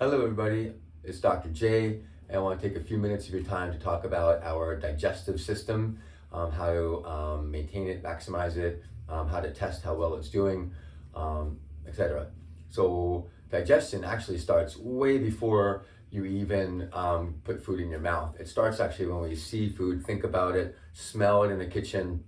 Hello everybody, it's Dr. J, and I want to take a few minutes of your time to talk about our digestive system, how to maintain it, maximize it, how to test how well it's doing, etc. So digestion actually starts way before you even put food in your mouth. It starts actually when we see food, think about it, smell it in the kitchen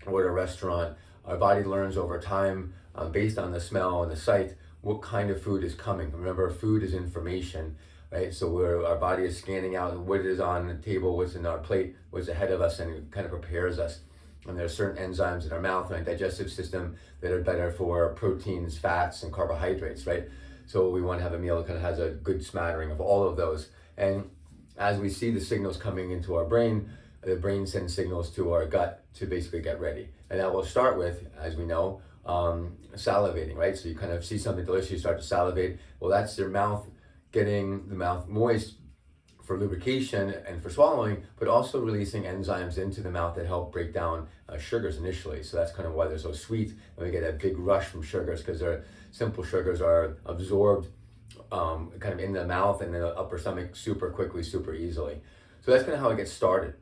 or at a restaurant. Our body learns over time based on the smell and the sight what kind of food is coming. Remember, food is information, right? So our body is scanning out what is on the table, what's in our plate, what's ahead of us, and it kind of prepares us. And there are certain enzymes in our mouth and our digestive system that are better for proteins, fats, and carbohydrates, right? So we want to have a meal that kind of has a good smattering of all of those. And as we see the signals coming into our brain, the brain sends signals to our gut to basically get ready. And that will start with, as we know, salivating, right? So you kind of see something delicious, you start to salivate. Well, that's your mouth getting the mouth moist for lubrication and for swallowing, but also releasing enzymes into the mouth that help break down sugars initially. So that's kind of why they're so sweet, and we get a big rush from sugars because they're simple sugars are absorbed kind of in the mouth and the upper stomach super quickly, super easily. So that's kind of how it gets started.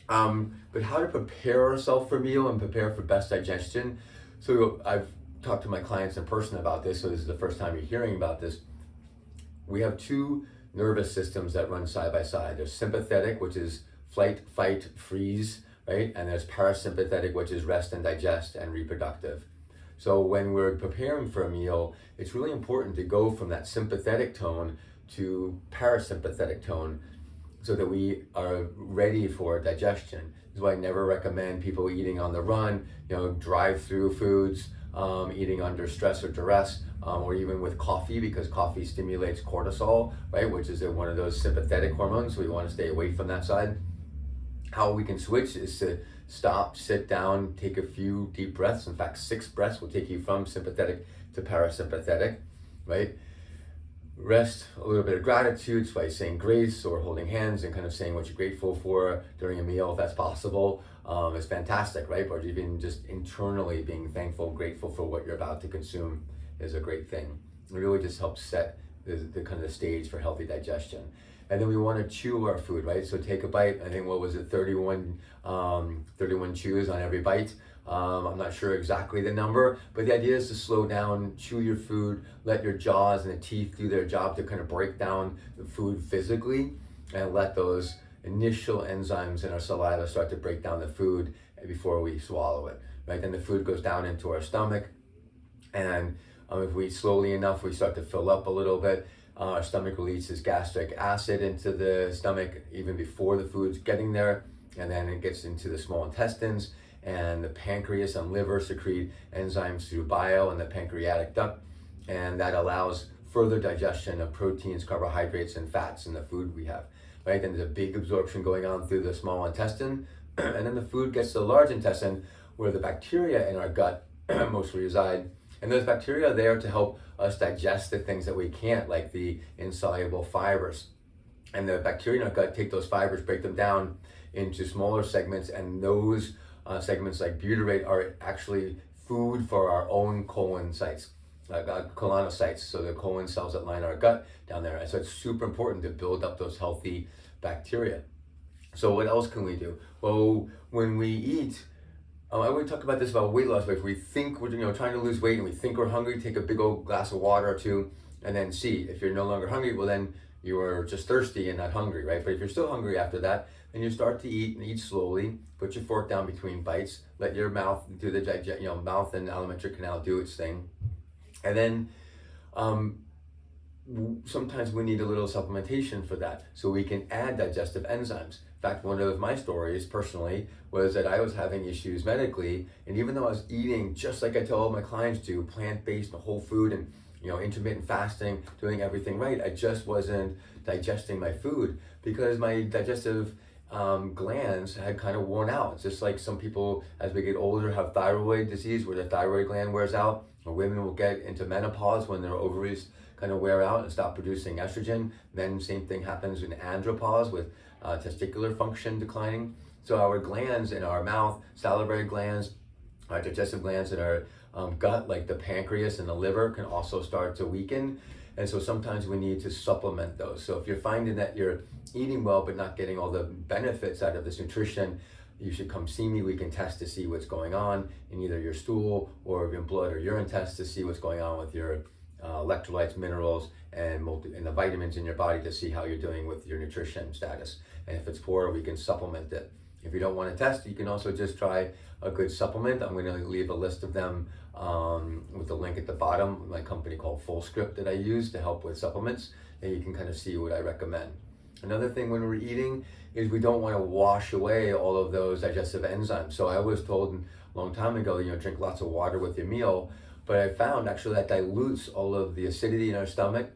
But how to prepare ourselves for a meal and prepare for best digestion. So I've talked to my clients in person about this, so this is the first time you're hearing about this. We have two nervous systems that run side by side. There's sympathetic, which is flight, fight, freeze, right? And there's parasympathetic, which is rest and digest and reproductive. So when we're preparing for a meal, it's really important to go from that sympathetic tone to parasympathetic tone so that we are ready for digestion. This is why I never recommend people eating on the run, drive-through foods, eating under stress or duress, or even with coffee, because coffee stimulates cortisol, right, which is one of those sympathetic hormones, so we want to stay away from that side. How we can switch is to stop, sit down, take a few deep breaths. In fact, 6 breaths will take you from sympathetic to parasympathetic, right? Rest, a little bit of gratitude by saying grace or holding hands and kind of saying what you're grateful for during a meal, if that's possible. It's fantastic, right? Or even just internally being thankful, grateful for what you're about to consume is a great thing. It really just helps set the kind of the stage for healthy digestion. And then we want to chew our food, right? So take a bite. I think, 31 chews on every bite. I'm not sure exactly the number, but the idea is to slow down, chew your food, let your jaws and the teeth do their job to kind of break down the food physically, and let those initial enzymes in our saliva start to break down the food before we swallow it, right? Then the food goes down into our stomach, and if we slowly enough, we start to fill up a little bit. Our stomach releases gastric acid into the stomach even before the food's getting there, and then it gets into the small intestines, and the pancreas and liver secrete enzymes through bile and the pancreatic duct, and that allows further digestion of proteins, carbohydrates, and fats in the food we have, right? Then there's a big absorption going on through the small intestine, and then the food gets to the large intestine where the bacteria in our gut mostly reside, and those bacteria are there to help us digest the things that we can't, like the insoluble fibers. And the bacteria in our gut take those fibers, break them down into smaller segments, and those segments like butyrate are actually food for our own colon sites, colonocytes, so the colon cells that line our gut down there. And so it's super important to build up those healthy bacteria. So what else can we do? Well, when we eat, I would talk about this about weight loss, but if we think we're trying to lose weight and we think we're hungry, take a big old glass of water or two and then see. If you're no longer hungry, well then you are just thirsty and not hungry, right? But if you're still hungry after that, then you start to eat and eat slowly. Put your fork down between bites. Let your mouth do the mouth and alimentary canal do its thing. And then sometimes we need a little supplementation for that, so we can add digestive enzymes. In fact, one of my stories personally was that I was having issues medically, and even though I was eating just like I tell all my clients to, plant-based and whole food and intermittent fasting, doing everything right, I just wasn't digesting my food because my digestive glands had kind of worn out. It's just like some people, as we get older, have thyroid disease where the thyroid gland wears out, or women will get into menopause when their ovaries kind of wear out and stop producing estrogen. Then same thing happens in andropause with testicular function declining. So our glands in our mouth, salivary glands, our digestive glands in our gut, like the pancreas and the liver, can also start to weaken. And so sometimes we need to supplement those. So if you're finding that you're eating well but not getting all the benefits out of this nutrition, you should come see me. We can test to see what's going on in either your stool or your blood or urine test to see what's going on with your electrolytes, minerals, and the vitamins in your body to see how you're doing with your nutrition status. And if it's poor, we can supplement it. If you don't want to test, you can also just try a good supplement. I'm going to leave a list of them with the link at the bottom, my company called FullScript that I use to help with supplements, and you can kind of see what I recommend. Another thing when we're eating is we don't want to wash away all of those digestive enzymes. So I was told a long time ago, drink lots of water with your meal, but I found actually that dilutes all of the acidity in our stomach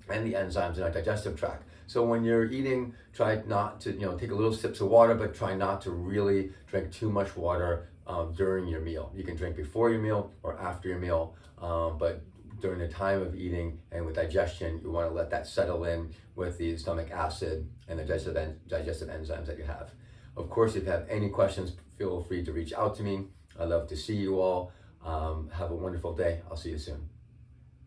and the enzymes in our digestive tract. So when you're eating, try not to, take a little sips of water, but try not to really drink too much water during your meal. You can drink before your meal or after your meal, but during the time of eating and with digestion, you want to let that settle in with the stomach acid and the digestive enzymes that you have. Of course, if you have any questions, feel free to reach out to me. I'd love to see you all. Have a wonderful day. I'll see you soon.